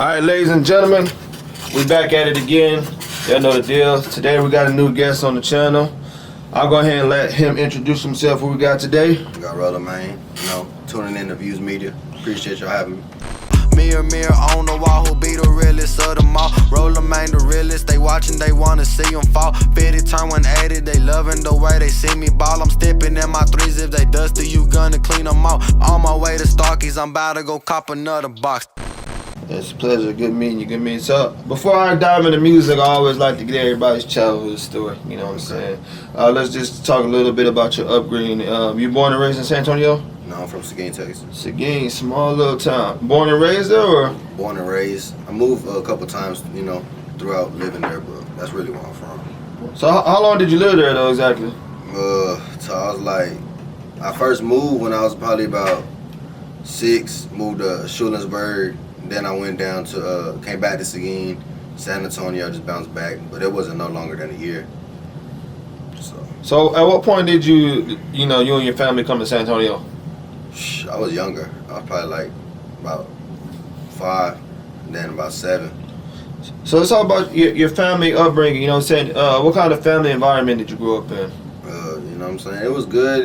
Alright, ladies and gentlemen, we back at it again. Y'all know the deal. Today we got a new guest on the channel. I'll go ahead and let him introduce himself. Who we got today? We got RollaMayne, tuning in to Views Media. Appreciate y'all having me. Mirror, mirror on the wall, who be the realest of them all? RollaMayne the realest, they watching, they wanna see them fall. 50 turn 180, they loving the way they see me ball. I'm stepping in my threes, if they dusty, you gonna clean them out. On my way to Starkies, I'm about to go cop another box. It's a pleasure. Good meeting you. Good meeting. So, before I dive into music, I always like to get everybody's childhood story. You know what I'm saying? Let's just talk a little bit about your upbringing. You born and raised in San Antonio? No, I'm from Seguin, Texas. Seguin, small little town. Born and raised there, or? Born and raised. I moved a couple times, throughout living there, but that's really where I'm from. So, how long did you live there, though, exactly? So I was like, I first moved when I was probably about 6. Moved to Schulenburg. Then I went down to, came back to Seguin, San Antonio, just bounced back, but it wasn't no longer than a year. So at what point did you and your family come to San Antonio? I was younger. I was probably like about 5, then about 7. So let's talk about your family upbringing. You know what I'm saying? What kind of family environment did you grow up in? You know what I'm saying? It was good,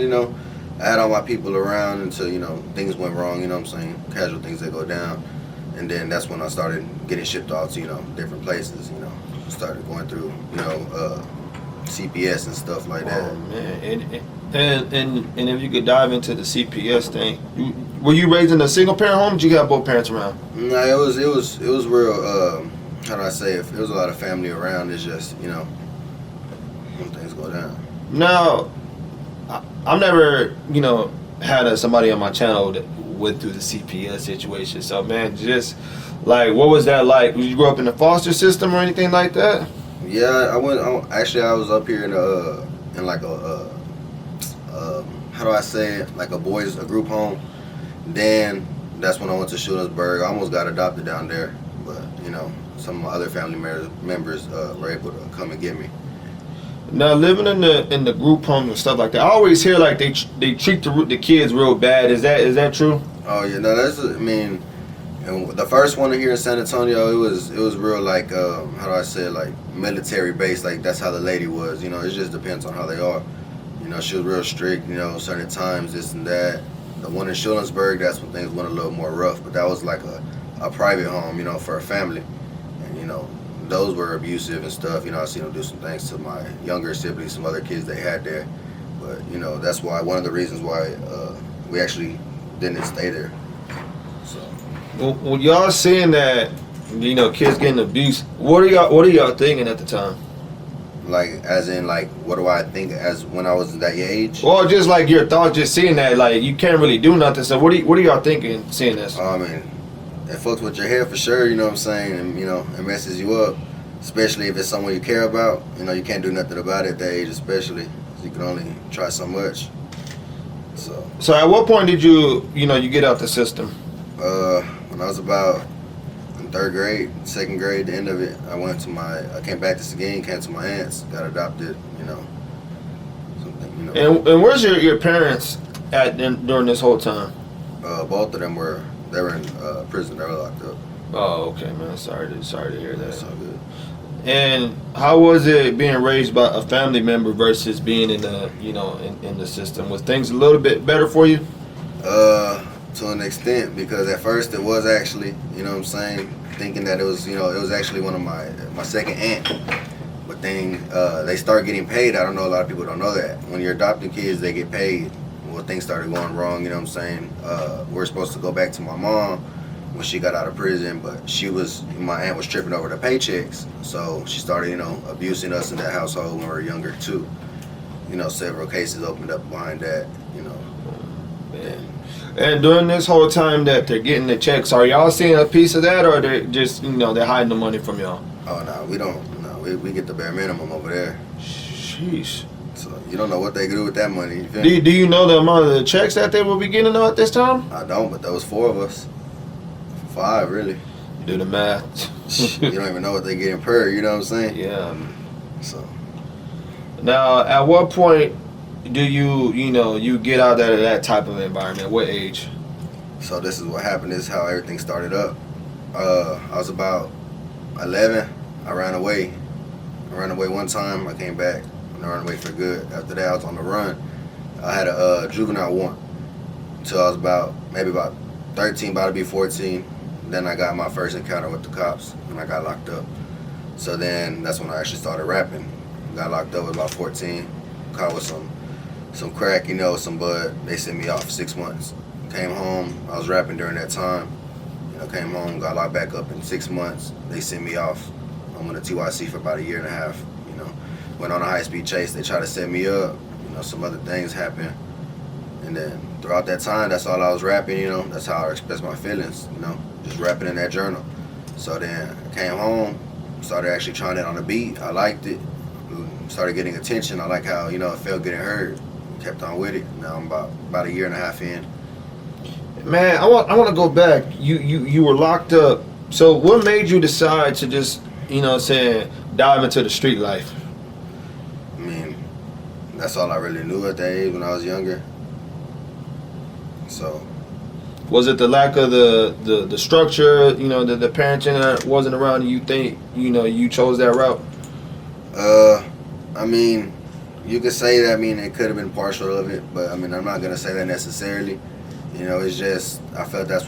I had all my people around until, things went wrong, casual things that go down. And then that's when I started getting shipped off to, different places, started going through, CPS and stuff like that. Oh man, and if you could dive into the CPS thing, were you raised in a single parent home? Did you have both parents around? No, it was real. How do I say it? There was a lot of family around. It's just when things go down. Now, I've never had somebody on my channel that went through the CPS situation. So man, just like, what was that like? Did you grow up in the foster system or anything like that? Yeah, I went. Actually, I was up here in like a how do I say it? Like a group home. Then that's when I went to Schulenburg. I almost got adopted down there, but some of my other family members were able to come and get me. Now, living in the group home and stuff like that, I always hear like they treat the kids real bad. Is that true? Oh yeah, no, and the first one here in San Antonio, it was real like how do I say it, like military based. Like that's how the lady was. It just depends on how they are. She was real strict. Certain times, this and that. The one in Schulenburg, that's when things went a little more rough. But that was like a private home, for a family, and those were abusive and stuff. I seen them do some things to my younger siblings, some other kids they had there. But that's why one of the reasons why we actually didn't stay there. So. Well, y'all seeing that, kids getting abused, what are y'all thinking at the time? Like, as in, like, what do I think as when I was that age? Well, just like your thoughts, just seeing that, like, you can't really do nothing. So what are y'all thinking seeing this? I mean, it fucks with your head for sure, you know what I'm saying? And, it messes you up, especially if it's someone you care about. You can't do nothing about it at that age, especially. You can only try so much. So at what point did you get out the system? When I was about in 3rd grade, 2nd grade, the end of it, I came back to Seguin, came to my aunt's, got adopted, something, And where's your parents at during this whole time? Both of them were in prison. They were locked up. Oh, okay, man. Sorry to hear that. That's all good. And how was it being raised by a family member versus being in the in the system? Was things a little bit better for you? To an extent, because at first it was actually, thinking that it was actually one of my second aunt. But then they start getting paid. I don't know, a lot of people don't know that. When you're adopting kids, they get paid. Well, things started going wrong, we're supposed to go back to my mom when she got out of prison, but my aunt was tripping over the paychecks. So she started, abusing us in that household when we were younger too. Several cases opened up behind that, Man. And during this whole time that they're getting the checks, are y'all seeing a piece of that, or they just, they're hiding the money from y'all? Oh, no, we don't. No, we get the bare minimum over there. Sheesh. So you don't know what they do with that money. Do you know the amount of the checks that they will be getting at this time? I don't, but there was 4 of us. 5, really. You do the math. You don't even know what they getting per, you know what I'm saying? Yeah. So. Now, at what point do you get out of that type of environment? What age? So this is what happened. This is how everything started up. I was about 11. I ran away. I ran away one time. I came back and I ran away for good. After that, I was on the run. I had a juvenile warrant until I was maybe about 13, about to be 14. Then I got my first encounter with the cops and I got locked up. So then that's when I actually started rapping. Got locked up at about 14. Caught with some crack, some bud. They sent me off for 6 months. Came home. I was rapping during that time. Came home, got locked back up in 6 months. They sent me off. I went to TYC for about a year and a half. Went on a high-speed chase. They tried to set me up. Some other things happened. And then throughout that time, that's all I was rapping, That's how I expressed my feelings, Just rapping in that journal. So then I came home, started actually trying it on the beat. I liked it. Started getting attention. I like how, it felt getting heard. Kept on with it. Now I'm about a year and a half in. Man, I want to go back. You were locked up. So what made you decide to just, dive into the street life? I mean, that's all I really knew at that age when I was younger. So, was it the lack of the structure, the parenting wasn't around and you think, you chose that route? I mean, you could say that, it could have been partial of it, but I'm not going to say that necessarily. It's just, I felt that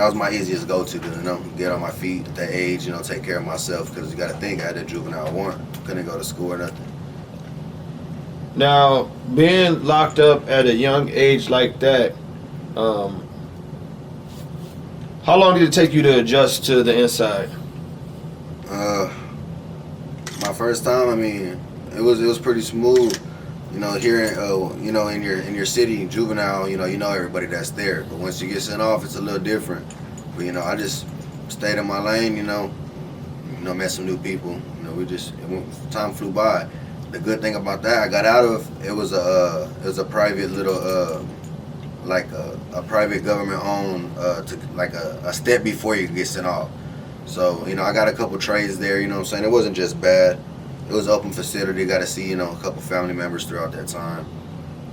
was my easiest go-to to, get on my feet at that age, take care of myself, because you got to think I had a juvenile warrant. Couldn't go to school or nothing. Now, being locked up at a young age like that, how long did it take you to adjust to the inside? My first time, it was pretty smooth. Here in your city, juvenile, you know everybody that's there. But once you get sent off, it's a little different. But I just stayed in my lane. Met some new people. Time flew by. The good thing about that, I got out of it was a private little like a private government owned a step before you get sent off. So I got a couple trades there. It wasn't just bad. It was open facility. Got to see a couple family members throughout that time.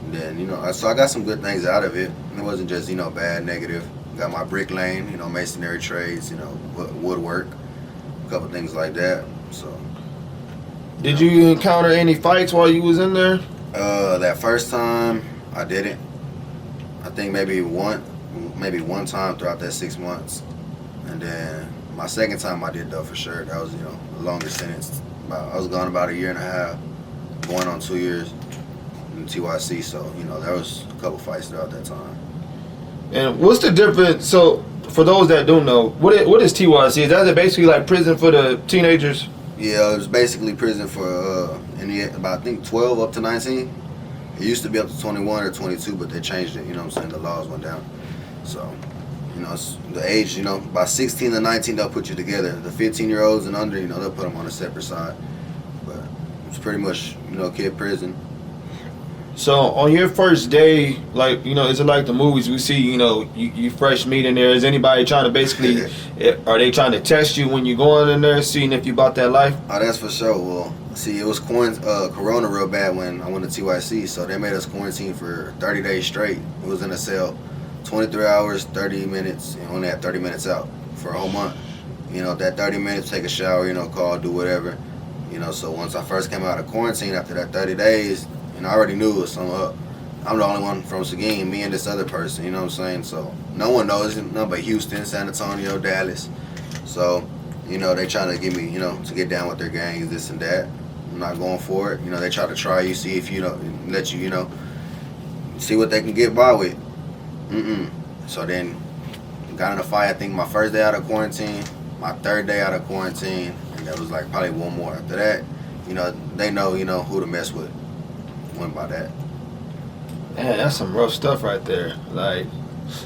And then so I got some good things out of it. It wasn't just bad, negative. Got my brick lane. Masonry trades. Woodwork. A couple things like that. So. Did you encounter any fights while you was in there? That first time I didn't. I think maybe one time throughout that 6 months, and then my second time I did though for sure. That was a longer sentence. I was gone about a year and a half, going on 2 years in TYC. So there was a couple fights throughout that time. And what's the difference? So for those that don't know, what is TYC? Is that basically like prison for the teenagers? Yeah, it was basically prison for about I think 12 up to 19. It used to be up to 21 or 22, but they changed it. The laws went down. So, it's the age. By 16 to 19 they'll put you together. The 15-year-olds and under, they'll put them on a separate side. But it's pretty much kid prison. So on your first day, like, is it like the movies we see, you fresh meat in there? Is anybody trying to basically, are they trying to test you when you're going in there, seeing if you bought that life? Oh, that's for sure. Well, see, it was Corona real bad when I went to TYC, so they made us quarantine for 30 days straight. It was in a cell, 23 hours, 30 minutes, and only had 30 minutes out for a whole month. That 30 minutes, take a shower, call, do whatever. So once I first came out of quarantine after that 30 days, I already knew it was something up. I'm the only one from Seguin, me and this other person, you know what I'm saying? So no one knows, nothing but Houston, San Antonio, Dallas. So, they try to get me, to get down with their gangs, this and that. I'm not going for it. They try to try you, see if let you, see what they can get by with. So then got in a fight, I think my first day out of quarantine, my third day out of quarantine, and there was like probably one more after that. They know, who to mess with. Went by that. Man, that's some rough stuff right there. Like,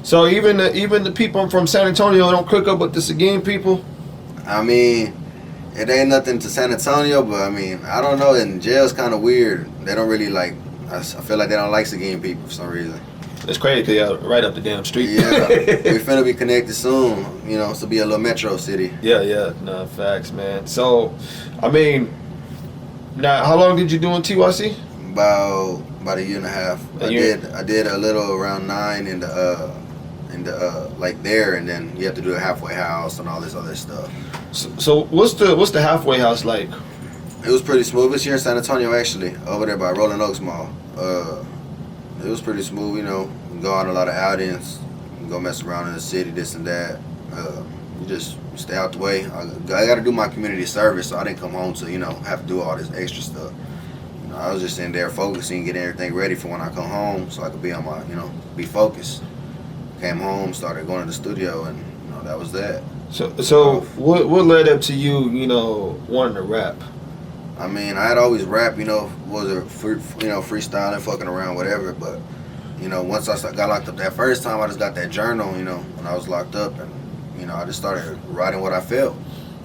so even the people from San Antonio don't cook up with the Seguin people? It ain't nothing to San Antonio, but I don't know. In jail's kind of weird. They don't really like. I feel like they don't like Seguin people for some reason. It's crazy because y'all right up the damn street. Yeah, we finna be connected soon. It's to be a little metro city. Yeah. No, facts, man. So, now how long did you do in TYC? About a year and a half. I did a little around 9 in and like there, and then you have to do a halfway house and all this other stuff. So what's the halfway house like? It was pretty smooth. It's here in San Antonio, actually, over there by Rolling Oaks Mall. It was pretty smooth, you know. We go on a lot of outings, go mess around in the city, this and that. You just stay out the way. I got to do my community service, so I didn't come home to, you know, have to do all this extra stuff. You know, I was just in there focusing, getting everything ready for when I come home, so I could be on my, you know, be focused. Came home, started going to the studio, and you know, that was that. So what led up to you, you know, wanting to rap? I mean, I had always rap, you know, freestyling, fucking around, whatever. But, you know, once I got locked up that first time, I just got that journal, you know, when I was locked up. And, you know, I just started writing what I felt.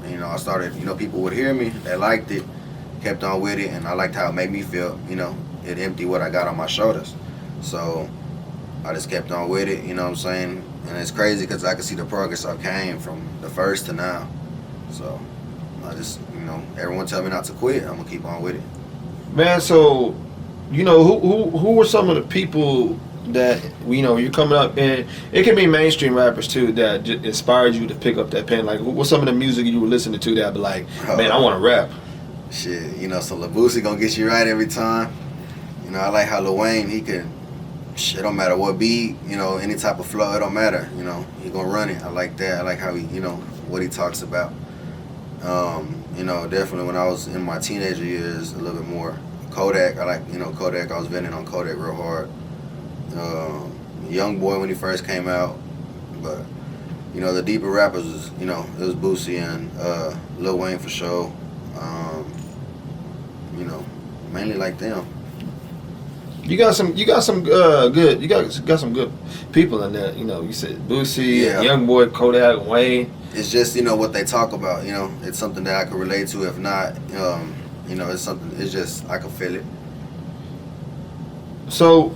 And, you know, I started, you know, people would hear me. They liked it, kept on with it. And I liked how it made me feel, you know, it emptied what I got on my shoulders. So I just kept on with it, you know what I'm saying? And it's crazy because I can see the progress I came from the first to now. So I just, you know, everyone tell me not to quit. I'm gonna keep on with it. Man, so, you know, who were some of the people that, you know, you're coming up, and it can be mainstream rappers too, that inspired you to pick up that pen? Like, what's some of the music you were listening to that be like, man, I want to rap? Shit, you know, so Lil Boosie gonna get you right every time. You know, I like how Lil Wayne, he can, shit, don't matter what beat, you know, any type of flow, it don't matter. You know, he gonna run it. I like that. I like how he, you know, what he talks about. You know, definitely when I was in my teenager years, a little bit more Kodak. I like, you know, Kodak. I was venting on Kodak real hard. Young Boy when he first came out, but you know, the deeper rappers was, you know, it was Boosie and Lil Wayne for sure. You know, mainly like them. You got some good people in there. You know, you said Boosie, Yeah. Young Boy, Kodak, Wayne. It's just, you know, what they talk about, you know, it's something that I can relate to. If not, you know, it's something, it's just, I can feel it. So,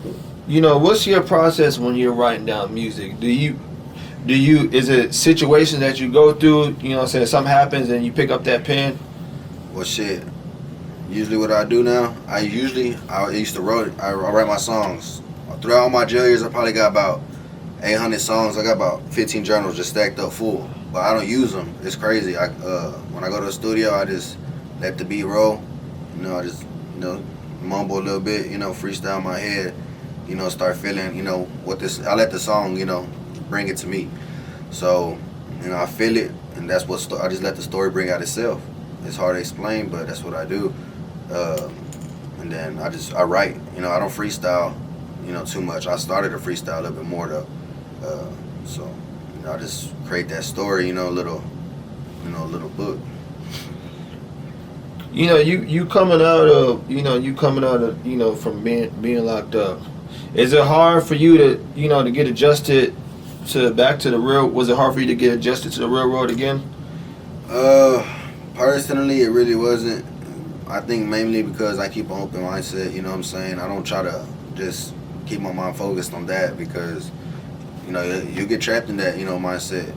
you know, what's your process when you're writing down music? Is it situations that you go through, you know what I'm saying, something happens and you pick up that pen? Well, shit, usually what I do now, I used to write my songs. Throughout all my jail years, I probably got about 800 songs. I got about 15 journals just stacked up full, but I don't use them. It's crazy. When I go to the studio, I just let the beat roll. You know, I just, you know, mumble a little bit, you know, freestyle in my head, you know, start feeling, you know, I let the song, you know, bring it to me. So, you know, I feel it, and that's what, I just let the story bring out itself. It's hard to explain, but that's what I do. And then I write, you know, I don't freestyle, you know, too much. I started to freestyle a little bit more though. So, you know, I just create that story, you know, a little book. You know, you coming out of, you know, from being locked up. Is it hard for you to, you know, to get adjusted back to the real? Was it hard for you to get adjusted to the real world again? Personally, it really wasn't. I think mainly because I keep an open mindset, you know what I'm saying? I don't try to just keep my mind focused on that because, you know, you get trapped in that, you know, mindset.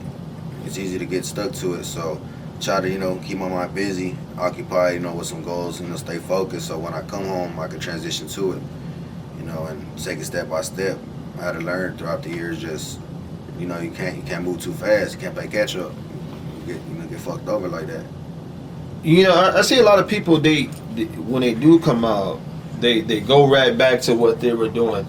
It's easy to get stuck to it. So try to, you know, keep my mind busy, occupied, you know, with some goals, you know, stay focused. So when I come home, I can transition to it, you know, and take it step by step. I had to learn throughout the years, just, you know, you can't move too fast. You can't play catch up. You get fucked over like that. You know, I see a lot of people, they when they do come out, they go right back to what they were doing.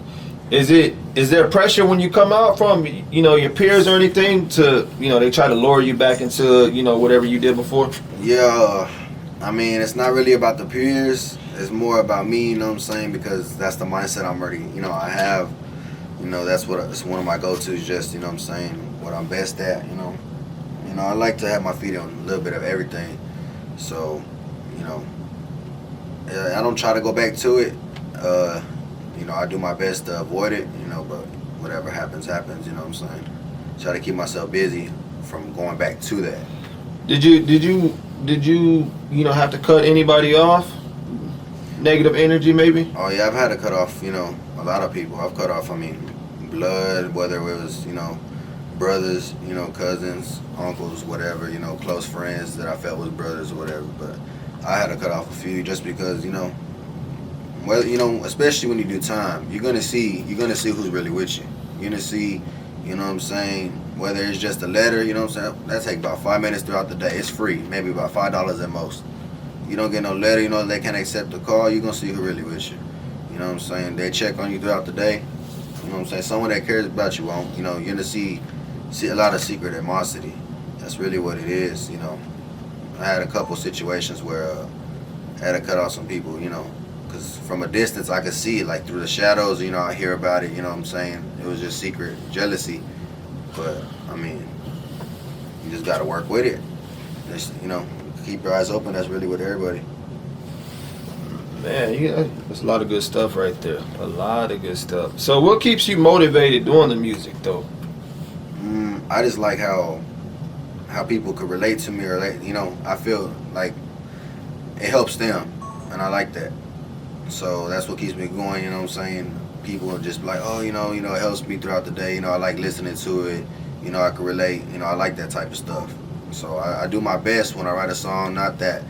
Is there pressure when you come out from, you know, your peers or anything to, you know, they try to lure you back into, you know, whatever you did before? Yeah, I mean, it's not really about the peers. It's more about me, you know what I'm saying? Because that's the mindset I'm already, you know, I have. You know, it's one of my go-tos, just, you know what I'm saying, what I'm best at, you know. You know, I like to have my feet on a little bit of everything. So, you know, I don't try to go back to it. You know, I do my best to avoid it, you know, but whatever happens, happens, you know what I'm saying? Try to keep myself busy from going back to that. Did you know, have to cut anybody off? Negative energy, maybe? Oh, yeah, I've had to cut off, you know, a lot of people. I've cut off, I mean, blood, whether it was, you know, brothers, you know, cousins, uncles, whatever, you know, close friends that I felt was brothers or whatever. But I had to cut off a few just because, you know, well, you know, especially when you do time, you're gonna see who's really with you. You're gonna see, You know what I'm saying? Whether it's just a letter, you know what I'm saying? That take about 5 minutes throughout the day. It's free, maybe about $5 at most. You don't get no letter, you know, they can't accept the call, you're gonna see who really with you. You know what I'm saying? They check on you throughout the day. You know what I'm saying? Someone that cares about you won't. You know, you're gonna see a lot of secret animosity. That's really what it is, you know. I had a couple situations where I had to cut off some people, you know, because from a distance I could see it, like through the shadows, you know, I hear about it, you know what I'm saying? It was just secret jealousy. But, I mean, you just got to work with it. Just, you know, keep your eyes open. That's really with everybody. Man, there's a lot of good stuff right there. A lot of good stuff. So what keeps you motivated doing the music, though? I just like how people could relate to me, or like, you know, I feel like it helps them, and I like that. So that's what keeps me going, you know what I'm saying? People are just like, oh, you know, it helps me throughout the day. You know, I like listening to it. You know, I can relate. You know, I like that type of stuff. So I do my best when I write a song. Not that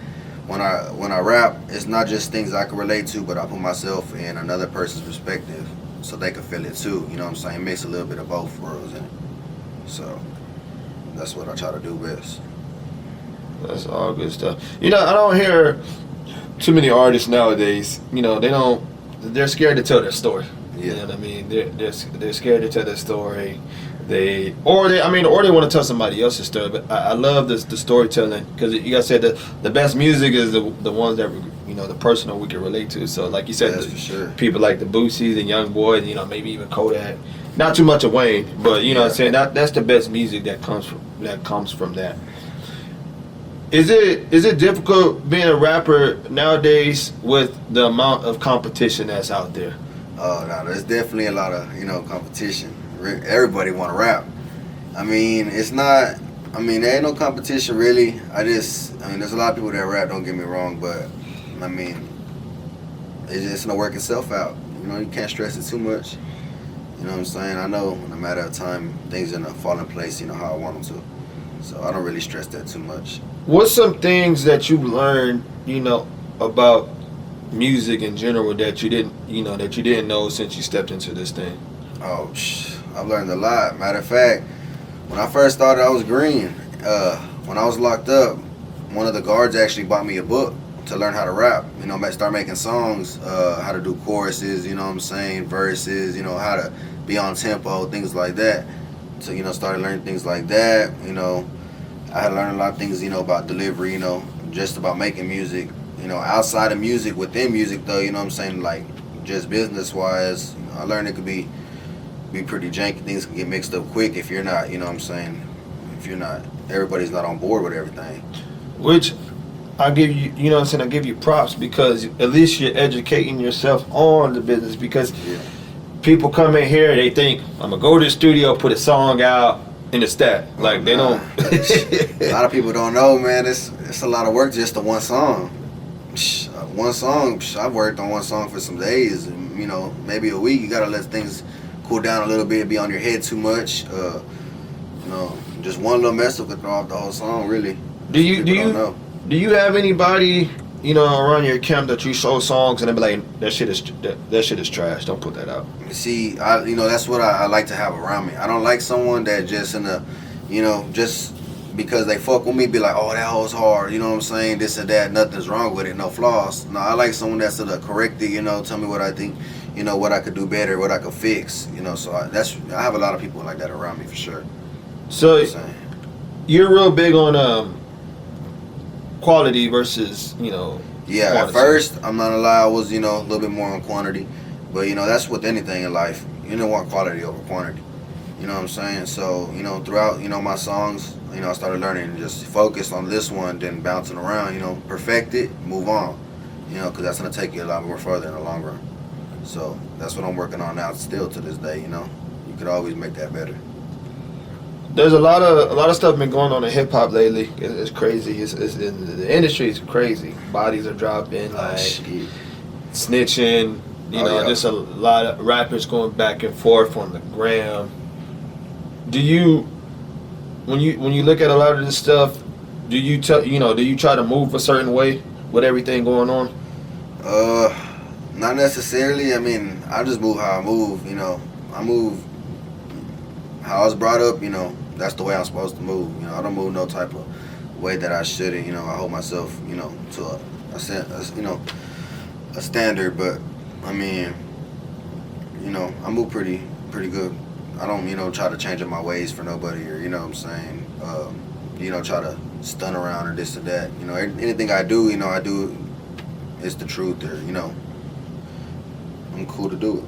when I rap, it's not just things I can relate to, but I put myself in another person's perspective so they can feel it too. You know what I'm saying? Mix a little bit of both worlds in it. So that's what I try to do best. That's all good stuff. You know, I don't hear too many artists nowadays. You know, they're scared to tell their story. Yeah. You know what I mean? They're scared to tell their story. They want to tell somebody else's story. But I love the storytelling, because you guys said that the best music is the ones that, you know, the personal we can relate to. So like you said, That's for sure. People like the Boosies and Young Boy, you know, maybe even Kodak. Not too much of Wayne, but you know what I'm saying, that's the best music that comes from that. Is it difficult being a rapper nowadays with the amount of competition that's out there? Oh no, there's definitely a lot of, you know, competition. Everybody want to rap. I mean, it's not. I mean, there ain't no competition really. There's a lot of people that rap. Don't get me wrong, but I mean, it's just gonna work itself out. You know, you can't stress it too much. You know what I'm saying? I know in a matter of time, things are gonna fall in place. You know how I want them to. So I don't really stress that too much. What's some things that you learned, you know, about music in general that you didn't know since you stepped into this thing? Oh, I've learned a lot. Matter of fact, when I first started, I was green. When I was locked up, one of the guards actually bought me a book to learn how to rap. You know, start making songs, how to do choruses, you know what I'm saying, verses, you know, how to be on tempo, things like that. So, you know, started learning things like that. You know, I had to learn a lot of things, you know, about delivery, you know, just about making music. You know, outside of music, within music though, you know what I'm saying, like just business-wise, you know, I learned it could be pretty janky. Things can get mixed up quick if you're not, you know what I'm saying, everybody's not on board with everything. Which I give you, you know what I'm saying, I give you props, because at least you're educating yourself on the business, because people come in here, they think, I'm going to go to the studio, put a song out, and it's that. Like, they don't. A lot of people don't know, man, it's a lot of work just to one song. One song, I've worked on one song for some days, you know, maybe a week. You got to let things cool down a little bit, be on your head too much. You know, just one little mess up could throw off the whole song, really. Do you have anybody, you know, around your camp that you show songs and they be like, that shit is trash, don't put that out? See, you know, that's what I like to have around me. I don't like someone that just you know, just because they fuck with me, be like, oh, that hoe's hard, you know what I'm saying, this and that, nothing's wrong with it, no flaws. No, I like someone that's correct it, you know, tell me what I think, you know, what I could do better, what I could fix, you know. So I have a lot of people like that around me for sure. So you're real big on quality versus, you know, yeah, quantity. At first, I'm not gonna lie, I was, you know, a little bit more on quantity, but you know, that's with anything in life. You don't want quality over quantity. You know what I'm saying? So, you know, throughout, you know, my songs, you know, I started learning and just focus on this one, then bouncing around, you know, perfect it, move on, you know, because that's going to take you a lot more further in the long run. So that's what I'm working on now still to this day, you know. You could always make that better. There's a lot of stuff been going on in hip hop lately. It's crazy. It's the industry is crazy. Bodies are dropping, like snitching. You know, just a lot of rappers going back and forth on the gram. Do you, when you look at a lot of this stuff, do you try to move a certain way with everything going on? Not necessarily. I mean, I just move how I move. You know, I move how I was brought up, you know, that's the way I'm supposed to move. You know, I don't move no type of way that I shouldn't. You know, I hold myself, you know, to a standard. But I mean, you know, I move pretty good. I don't, you know, try to change up my ways for nobody, or you know what I'm saying. You know, try to stun around or this or that. You know, anything I do, you know, I do. It's the truth, or you know, I'm cool to do it.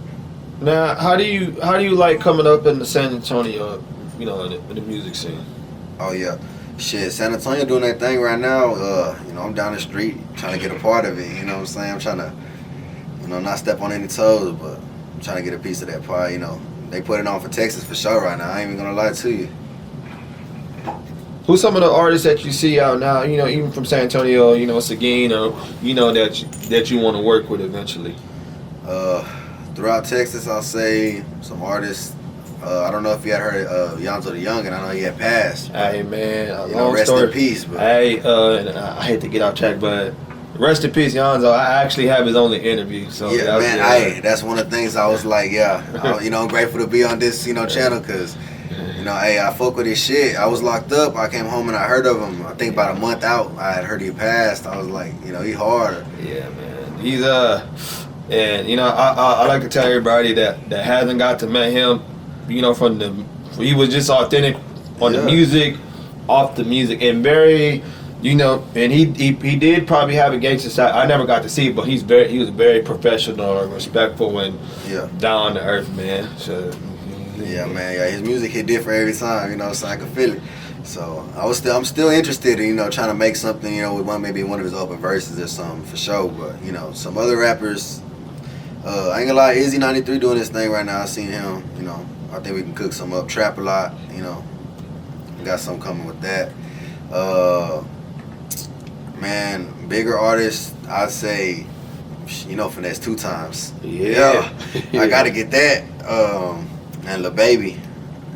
Now, how do you like coming up in the San Antonio, you know, in the music scene? Oh yeah, shit, San Antonio doing that thing right now. You know, I'm down the street trying to get a part of it. You know what I'm saying? I'm trying to, you know, not step on any toes, but I'm trying to get a piece of that pie. You know, they put it on for Texas for sure right now. I ain't even gonna lie to you. Who's some of the artists that you see out now? You know, even from San Antonio, you know, Seguin, or you know that you want to work with eventually. Throughout Texas, I'll say some artists. I don't know if you had heard Yonzo the Young, and I know he had passed. Hey man, You know, rest in peace. But Hey, and I hate to get off track, but rest in peace, Yonzo. I actually have his only interview. So yeah, man, that's one of the things I was like, you know, I'm grateful to be on this, you know, channel, because, you know, hey, I fuck with his shit. I was locked up. I came home and I heard of him. I think about a month out, I had heard he passed. I was like, you know, he hard. Yeah, man. He's and you know, I like to tell everybody that hasn't got to met him, you know, he was just authentic on the music, off the music, and very, you know, and he did probably have a gangster side. I never got to see it, but he was very professional and respectful and down to earth, man. So yeah, man, yeah, his music hit different every time, you know, so I could feel it. So I'm still interested in, you know, trying to make something, you know, with maybe one of his open verses or something for sure. But you know, some other rappers, I ain't gonna lie, Izzy 93 doing this thing right now. I seen him, you know. I think we can cook some up. Trap a lot, you know. Got something coming with that. Man, bigger artists, I'd say, you know, Finesse 2 times. Yeah. I gotta get that. And Lil Baby,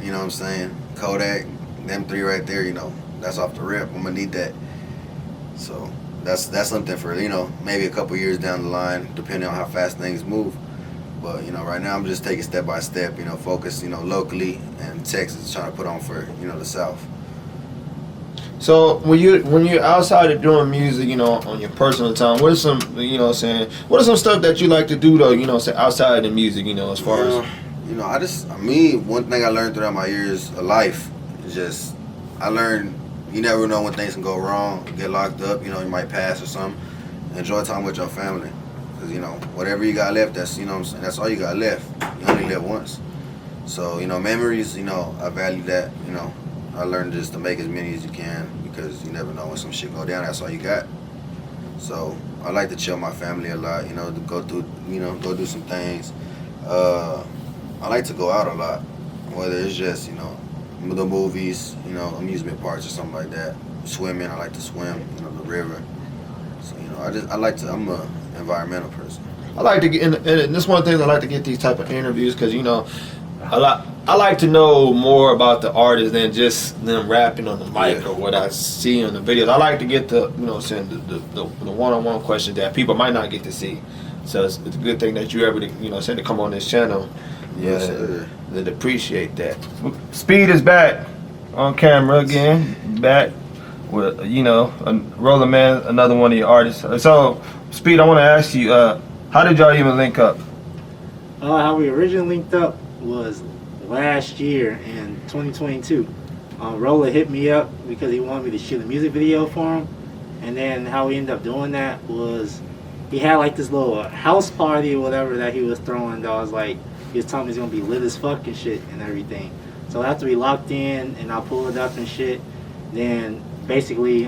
you know what I'm saying? Kodak, them 3 right there, you know. That's off the rip. I'm gonna need that. So that's something for, you know, maybe a couple years down the line, depending on how fast things move. But, you know, right now I'm just taking step by step, you know, focus, you know, locally, and Texas, trying to put on for, you know, the South. So when you're outside of doing music, you know, on your personal time, what are some, you know what I'm saying, what are some stuff that you like to do though, you know, say outside of the music, you know, as far as you know, one thing I learned throughout my years of life is just, I learned you never know when things can go wrong, get locked up, you know, you might pass or something. Enjoy time with your family. Because, you know, whatever you got left, that's, you know what I'm saying, that's all you got left. You only live once. So, you know, memories, you know, I value that, you know. I learned just to make as many as you can, because you never know when some shit go down, that's all you got. So, I like to chill my family a lot, you know, to go through, you know, go do some things. I like to go out a lot, whether it's just, you know, the movies, you know, amusement parks or something like that. Swimming, I like to swim, you know, the river. So, you know, I'm a environmental person. I like to get, and this one of the things I like to get these type of interviews, because, you know, I like to know more about the artist than just them rapping on the mic or what I see on the videos. I like to get the, you know, saying the one-on-one questions that people might not get to see. So it's a good thing that you're able to, you know, to come on this channel. Yes, sir. And appreciate that. Speed is back on camera again. Back with, you know, RollaMayne, another one of your artists. So, Speed, I want to ask you, how did y'all even link up? How we originally linked up was last year in 2022. Rolla hit me up because he wanted me to shoot a music video for him, and then how we ended up doing that was he had like this little house party or whatever that he was throwing. That was like, he was telling me he's gonna be lit as fuck and shit and everything. So after we locked in and I pulled it up and shit, then basically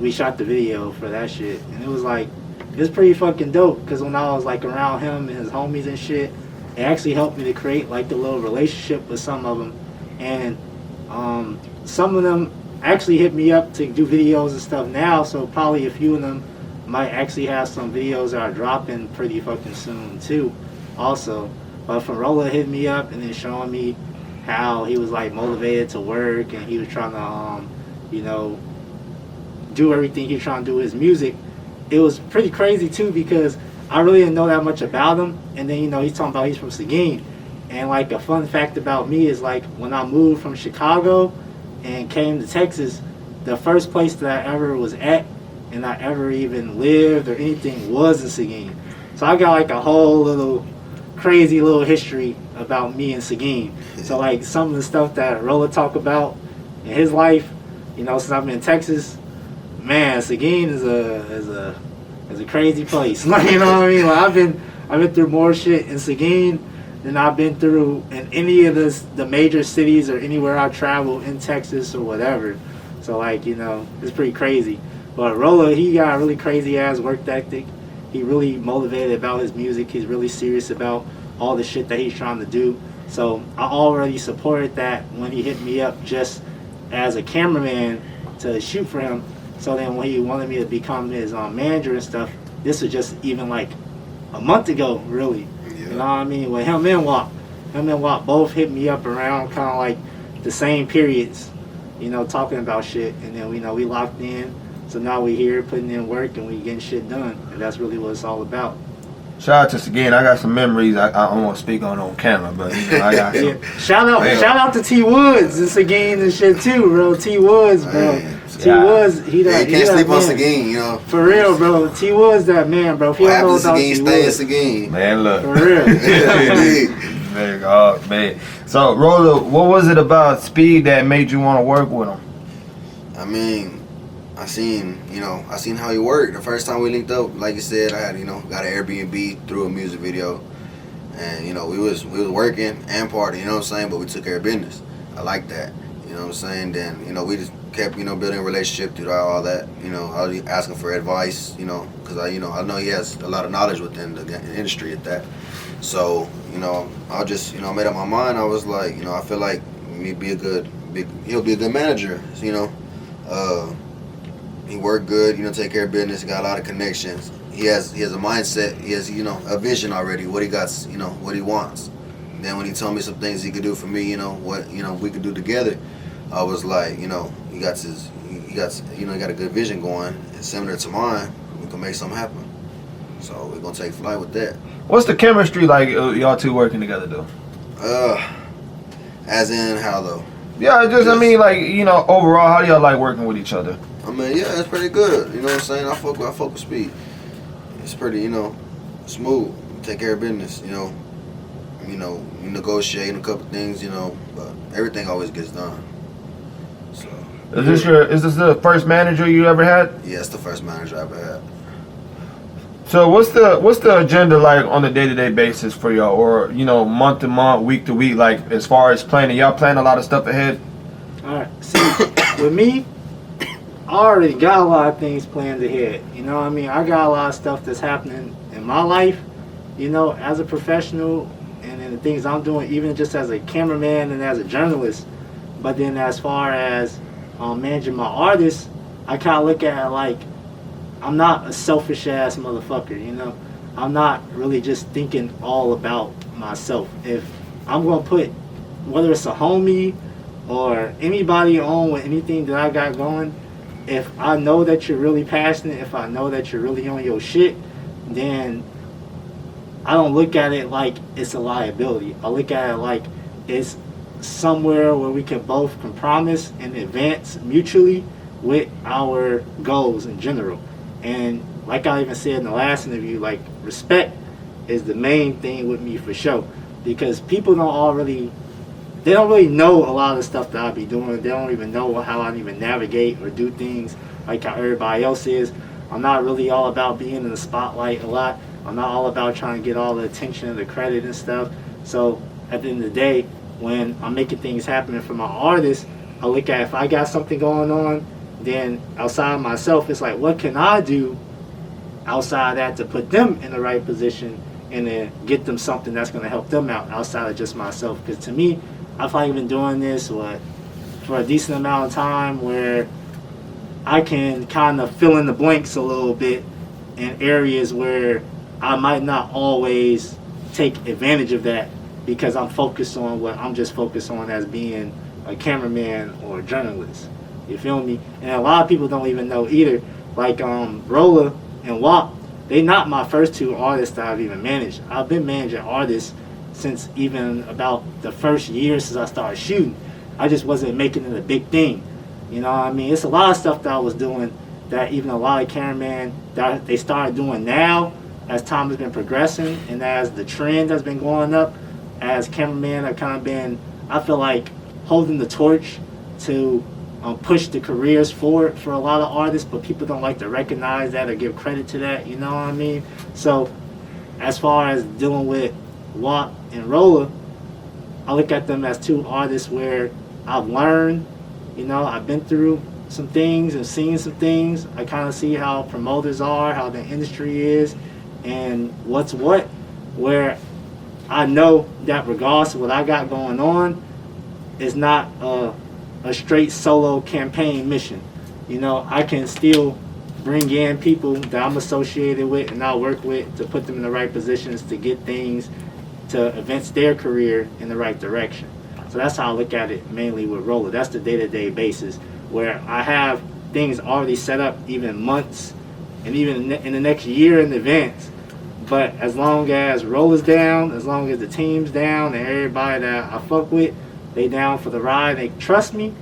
we shot the video for that shit, and it was pretty fucking dope, because when I was like around him and his homies and shit, it actually helped me to create like the little relationship with some of them, and some of them actually hit me up to do videos and stuff now, so probably a few of them might actually have some videos that are dropping pretty fucking soon too also. But from Rolla hitting me up and then showing me how he was like motivated to work, and he was trying to you know, do everything he was trying to do with his music, it was pretty crazy too, because I really didn't know that much about him. And then, you know, he's talking about he's from Seguin, And like a fun fact about me is like when I moved from Chicago and came to Texas, the first place that I ever was at and I ever even lived or anything was in Seguin. So I got like a whole little crazy little history about me and Seguin. So like some of the stuff that Rolla talk about in his life, you know, since I've been in Texas, man, Seguin is a crazy place. Like, you know what I mean? Like I've been through more shit in Seguin than I've been through in any of the major cities or anywhere I travel in Texas or whatever. So like, you know, it's pretty crazy. But Rolla, he got a really crazy ass work ethic. He really motivated about his music. He's really serious about all the shit that he's trying to do. So I already supported that when he hit me up just as a cameraman to shoot for him. So then when he wanted me to become his manager and stuff, this was just even like a month ago, really. You know what I mean? When him and Wap both hit me up around kind of like the same periods, you know, talking about shit. And then, you know, we locked in. So now we here putting in work and we getting shit done. And that's really what it's all about. Shout out to Seguin. I got some memories I don't want to speak on camera, but you know, I got some. Yeah. Shout out to T Woods and Seguin and shit too, bro. T Woods, bro. T Woods, he can't sleep on Seguin, you know. For real, bro. T Woods that man, bro. If you don't know about T Woods, Seguin. Man, look. For real. Man, oh, man. So, Rolla, what was it about Speed that made you want to work with him? I mean, I seen how he worked. The first time we linked up, like you said, I had, you know, got an Airbnb through a music video. And, you know, we was working and partying, you know what I'm saying? But we took care of business. I like that. You know what I'm saying? Then, you know, we just kept, you know, building a relationship throughout all that. You know, I was asking for advice, you know, because I know he has a lot of knowledge within the industry at that. So, you know, I just, you know, made up my mind. I was like, you know, I feel like he'll be a good manager, you know. He worked good, you know, take care of business, got a lot of connections. He has a mindset, he has, you know, a vision already, what he got, you know, what he wants. Then when he told me some things he could do for me, you know, what, you know, we could do together, I was like, you know, he got a good vision going, and similar to mine, we can make something happen. So we're gonna take flight with that. What's the chemistry like y'all two working together though? As in how though? Yeah, I mean, like, you know, overall, how do y'all like working with each other? I mean, yeah, it's pretty good. You know what I'm saying? I fuck with Speed. It's pretty, you know, smooth. Take care of business, you know. You know, you negotiate a couple things, you know, but everything always gets done. So. Is this the first manager you ever had? Yeah, it's the first manager I ever had. So what's the agenda like on a day-to-day basis for y'all, or, you know, month to month, week to week, like as far as planning? Y'all plan a lot of stuff ahead? All right. See, with me, I already got a lot of things planned ahead. You know what I mean? I got a lot of stuff that's happening in my life, you know, as a professional, and in the things I'm doing, even just as a cameraman and as a journalist. But then as far as managing my artists, I kind of look at it like I'm not a selfish ass motherfucker, you know? I'm not really just thinking all about myself. If I'm going to put, whether it's a homie or anybody on with anything that I got going, if I know that you're really passionate, if I know that you're really on your shit, then I don't look at it like it's a liability. I look at it like it's somewhere where we can both compromise and advance mutually with our goals in general. And like I even said in the last interview, like, respect is the main thing with me for sure. Because people don't really know a lot of the stuff that I be doing. They don't even know how I even navigate or do things like how everybody else is. I'm not really all about being in the spotlight a lot. I'm not all about trying to get all the attention and the credit and stuff. So at the end of the day, when I'm making things happen for my artists, I look at if I got something going on, then outside of myself, it's like, what can I do outside of that to put them in the right position and then get them something that's going to help them out outside of just myself? Because to me, I've probably been doing this for a decent amount of time where I can kind of fill in the blanks a little bit in areas where I might not always take advantage of that because I'm focused on what I'm just focused on as being a cameraman or a journalist. You feel me? And a lot of people don't even know either. Like Rolla and Wap, they not my first two artists that I've even managed. I've been managing artists since even about the first year since I started shooting. I just wasn't making it a big thing. You know what I mean? It's a lot of stuff that I was doing that even a lot of cameramen that they started doing now as time has been progressing and as the trend has been going up, as cameramen have kind of been, I feel like, holding the torch to push the careers forward for a lot of artists, but people don't like to recognize that or give credit to that, you know what I mean? So as far as dealing with Watt and Rolla, I look at them as two artists where I've learned, you know, I've been through some things and seen some things. I kind of see how promoters are, how the industry is, and what's what, where I know that regardless of what I got going on, it's not a straight solo campaign mission. You know, I can still bring in people that I'm associated with and I work with to put them in the right positions to get things to advance their career in the right direction. So that's how I look at it mainly with Rolla. That's the day-to-day basis where I have things already set up even months and even in the next year in advance. But as long as Rolla's down, as long as the team's down and everybody that I fuck with, they down for the ride, they trust me,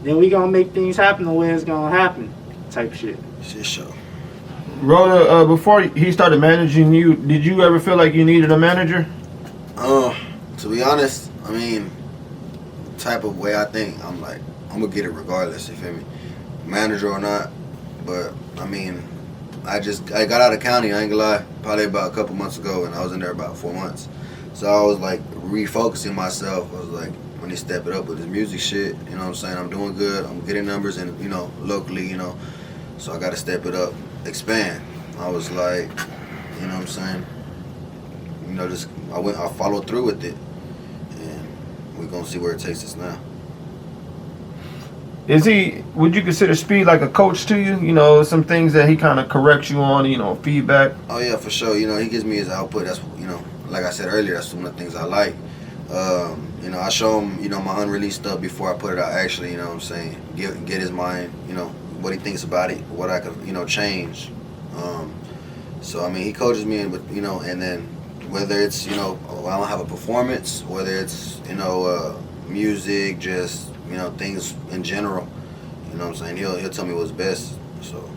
then we gonna make things happen the way it's gonna happen type shit. Shit show. Rolla, before he started managing you, did you ever feel like you needed a manager? To be honest, I mean, type of way I think, I'm like, I'm gonna get it regardless, you feel me? Manager or not. But I mean, I got out of county, I ain't gonna lie, probably about a couple months ago, and I was in there about 4 months. So I was like refocusing myself. I was like, when he step it up with his music shit, you know what I'm saying? I'm doing good, I'm getting numbers and, you know, locally, you know. So I gotta step it up, expand. I was like, you know what I'm saying? You know, just I followed through with it. And we're gonna see where it takes us now. Would you consider Speed like a coach to you? You know, some things that he kind of corrects you on, you know, feedback? Oh yeah, for sure. You know, he gives me his output. That's, you know, like I said earlier, that's one of the things I like. You know, I show him, you know, my unreleased stuff before I put it out, actually, you know what I'm saying? Get his mind, you know, what he thinks about it, what I could, you know, change. So, I mean, he coaches me, you know, and then whether it's, you know, I don't have a performance, whether it's, you know, music, just, you know, things in general, you know what I'm saying? He'll tell me what's best, so.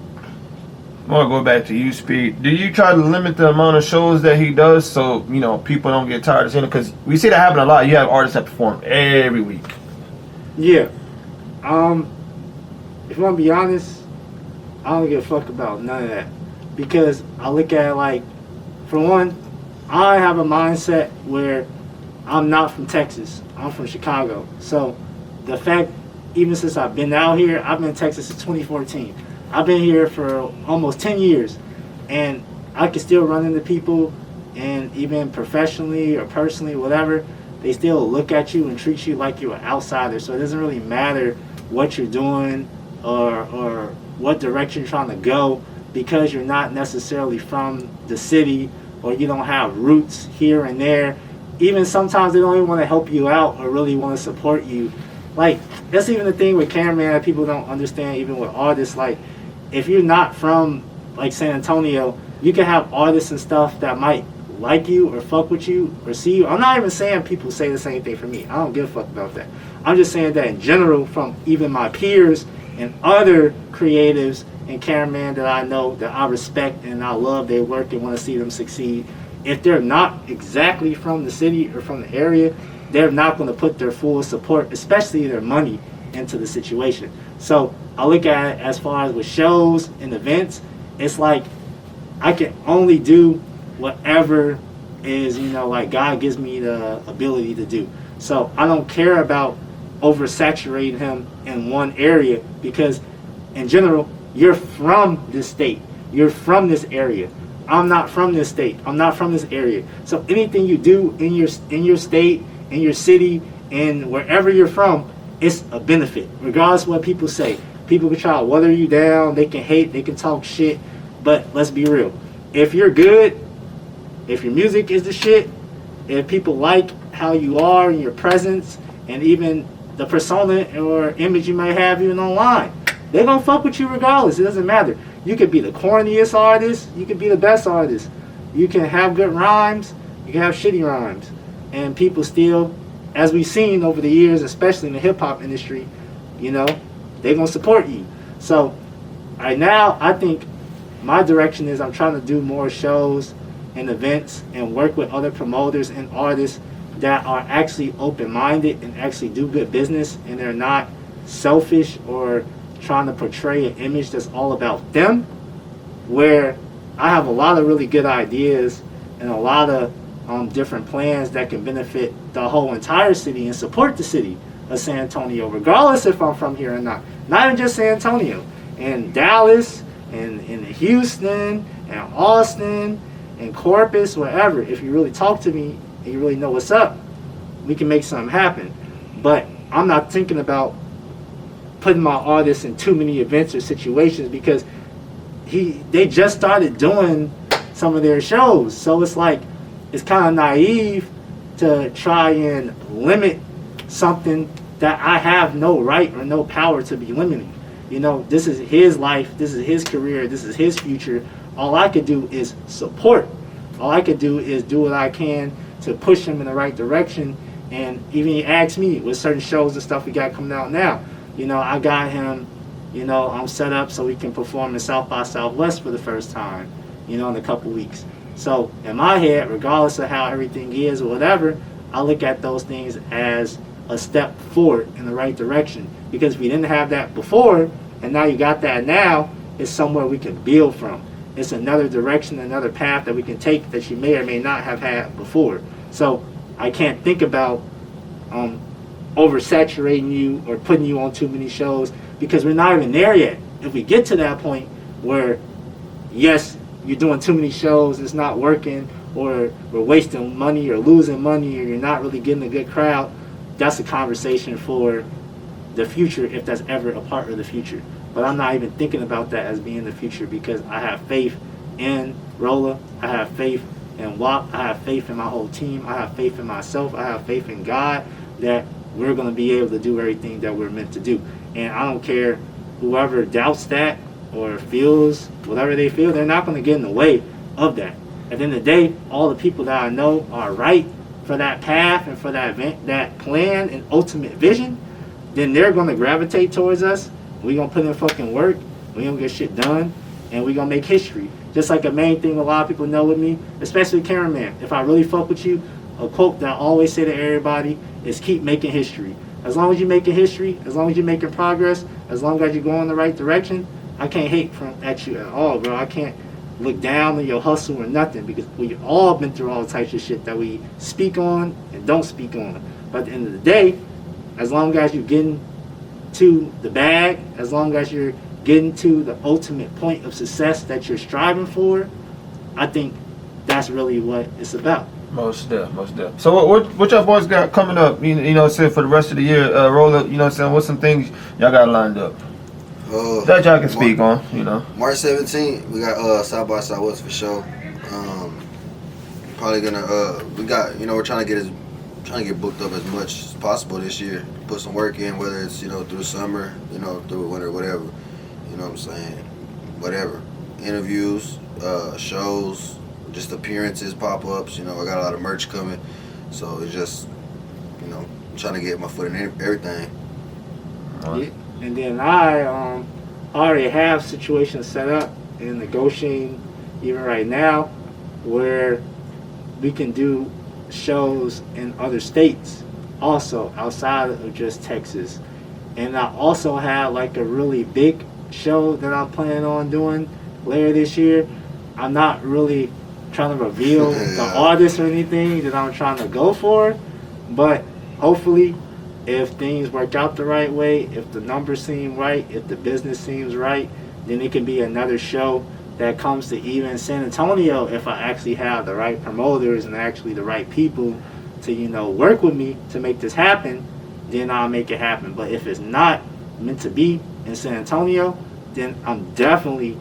I want to go back to you, Speed. Do you try to limit the amount of shows that he does so, you know, people don't get tired of seeing it? Because we see that happen a lot. You have artists that perform every week. Yeah. If I want to be honest, I don't give a fuck about none of that. Because I look at it like, for one, I have a mindset where I'm not from Texas. I'm from Chicago. So the fact, even since I've been out here, I've been in Texas since 2014. I've been here for almost 10 years. And I can still run into people, and even professionally or personally, whatever, they still look at you and treat you like you're an outsider. So it doesn't really matter what you're doing or what direction you're trying to go, because you're not necessarily from the city or you don't have roots here and there. Even sometimes they don't even want to help you out or really want to support you. Like, that's even the thing with cameraman that people don't understand, even with artists. Like, if you're not from, like, San Antonio, you can have artists and stuff that might like you or fuck with you or see you. I'm not even saying people say the same thing for me. I don't give a fuck about that. I'm just saying that in general, from even my peers and other creatives and cameramen that I know that I respect and I love their work and want to see them succeed, if they're not exactly from the city or from the area, they're not going to put their full support, especially their money, into the situation. So I look at it as far as with shows and events, it's like I can only do whatever is, you know, like God gives me the ability to do. So I don't care about oversaturating him in one area, because in general, you're from this state, you're from this area. I'm not from this state, I'm not from this area. So anything you do in your state, in your city, and wherever you're from, it's a benefit, regardless of what people say. People can try to water you down, they can hate, they can talk shit, but let's be real. If you're good, if your music is the shit, if people like how you are and your presence, and even the persona or image you might have even online, they're gonna fuck with you regardless. It doesn't matter. You could be the corniest artist, you could be the best artist. You can have good rhymes, you can have shitty rhymes. and people still, as we've seen over the years, especially in the hip hop industry, you know, they're gonna support you. So right now, I think my direction is I'm trying to do more shows and events and work with other promoters and artists that are actually open-minded and actually do good business, and they're not selfish or trying to portray an image that's all about them, where I have a lot of really good ideas and a lot of different plans that can benefit the whole entire city and support the city of San Antonio, regardless if I'm from here or not. Not even just San Antonio, and Dallas, and in Houston, and Austin, and Corpus, wherever. If you really talk to me and you really know what's up, we can make something happen. But I'm not thinking about putting my artists in too many events or situations, because they just started doing some of their shows. So it's like, it's kind of naive to try and limit something that I have no right or no power to be limiting. You know, this is his life, this is his career, this is his future. All I could do is support. All I could do is do what I can to push him in the right direction. And even he asked me with certain shows and stuff we got coming out now. You know, I got him, you know, I'm set up so we can perform in South by Southwest for the first time, you know, in a couple weeks. So in my head, regardless of how everything is or whatever, I look at those things as a step forward in the right direction. Because if we didn't have that before, and now you got that now, it's somewhere we can build from. It's another direction, another path that we can take that you may or may not have had before. So I can't think about oversaturating you or putting you on too many shows, because we're not even there yet. If we get to that point where, yes, you're doing too many shows, it's not working, or we're wasting money or losing money, or you're not really getting a good crowd, that's a conversation for the future, if that's ever a part of the future. But I'm not even thinking about that as being the future, because I have faith in Rolla, I have faith in WAP, I have faith in my whole team, I have faith in myself, I have faith in God, that we're going to be able to do everything that we're meant to do. And I don't care whoever doubts that or feels whatever they feel, they're not going to get in the way of that. At the end of the day, all the people that I know are right for that path and for that event, that plan and ultimate vision, then they're going to gravitate towards us. We're going to put in fucking work, we're going to get shit done, and we're going to make history. Just like a main thing a lot of people know with me, especially cameraman. If I really fuck with you, a quote that I always say to everybody is keep making history. As long as you're making history, as long as you're making progress, as long as you're going in the right direction, I can't hate at you at all, bro. I can't look down on your hustle or nothing, because we've all been through all types of shit that we speak on and don't speak on. But at the end of the day, as long as you're getting to the bag, as long as you're getting to the ultimate point of success that you're striving for, I think that's really what it's about. Most definitely. So what y'all boys got coming up? You know, say for the rest of the year, Rolla. You know, what I'm saying, what's some things y'all got lined up that y'all can speak on? You know, March 17th, we got South by Southwest for sure. Probably gonna we got, you know, we're trying to get booked up as much as possible this year. Put some work in, whether it's, you know, through summer, you know, through winter, whatever. You know what I'm saying? Whatever. Interviews, shows, just appearances, pop-ups. You know, I got a lot of merch coming, so it's just, you know, trying to get my foot in everything. Yeah. And then I already have situations set up and negotiating even right now where we can do shows in other states also outside of just Texas. And I also have like a really big show that I'm planning on doing later this year. I'm not really trying to reveal the artist or anything that I'm trying to go for, but hopefully if things work out the right way, if the numbers seem right, if the business seems right, then it can be another show that comes to even San Antonio if I actually have the right promoters and actually the right people to, you know, work with me to make this happen. Then I'll make it happen. But if it's not meant to be in San Antonio, then I'm definitely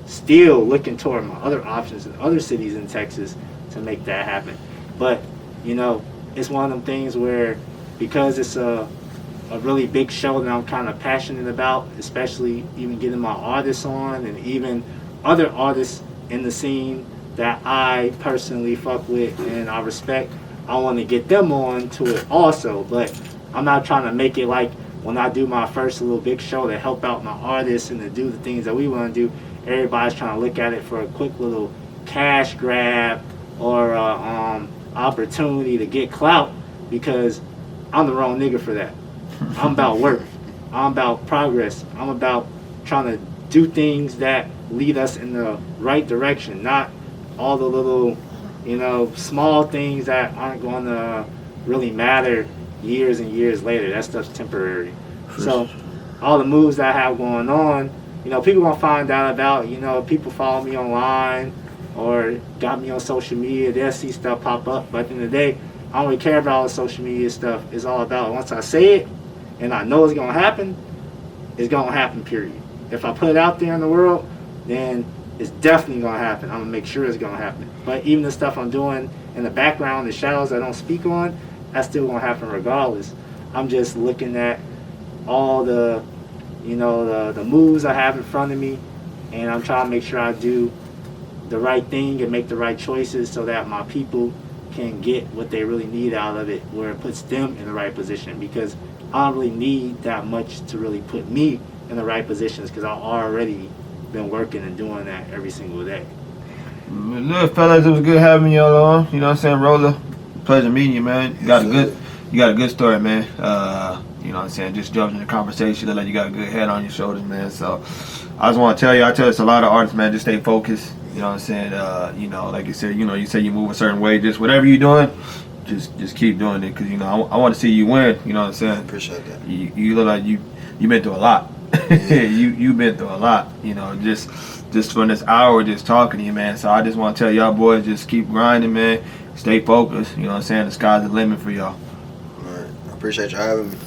still looking toward my other options in other cities in Texas to make that happen. But, you know, it's one of them things where, because it's a really big show that I'm kind of passionate about, especially even getting my artists on and even other artists in the scene that I personally fuck with and I respect, I want to get them on to it also. But I'm not trying to make it like when I do my first little big show to help out my artists and to do the things that we want to do. Everybody's trying to look at it for a quick little cash grab or opportunity to get clout, because I'm the wrong nigga for that. I'm about work. I'm about progress. I'm about trying to do things that lead us in the right direction, not all the little, small things that aren't going to really matter years and years later. That stuff's temporary. So all the moves that I have going on, people gonna find out about, people follow me online or got me on social media, they'll see stuff pop up. But at the end of the day, I don't really care about all the social media stuff. It's all about once I say it and I know it's gonna happen, it's gonna happen, period. If I put it out there in the world, then it's definitely gonna happen. I'm gonna make sure it's gonna happen. But even the stuff I'm doing in the background, the shadows I don't speak on, that's still gonna happen regardless. I'm just looking at all the the moves I have in front of me, and I'm trying to make sure I do the right thing and make the right choices so that my people can get what they really need out of it, where it puts them in the right position, because I don't really need that much to really put me in the right positions, because I've already been working and doing that every single day. Look, fellas, it was good having y'all on. You know what I'm saying, Rolla? Pleasure meeting you, man. You got a good story, man. You know what I'm saying? Just jumped in the conversation. Look like you got a good head on your shoulders, man. So I just want to tell you, I tell this a lot of artists, man, just stay focused. You know what I'm saying? Like you said, you say you move a certain way. Just whatever you're doing, just keep doing it. Because, I want to see you win. You know what I'm saying? I appreciate that. You look like you've been through a lot. Yeah. You've been through a lot. Just from this hour, just talking to you, man. So I just want to tell y'all boys, just keep grinding, man. Stay focused. You know what I'm saying? The sky's the limit for y'all. All right. I appreciate you having me.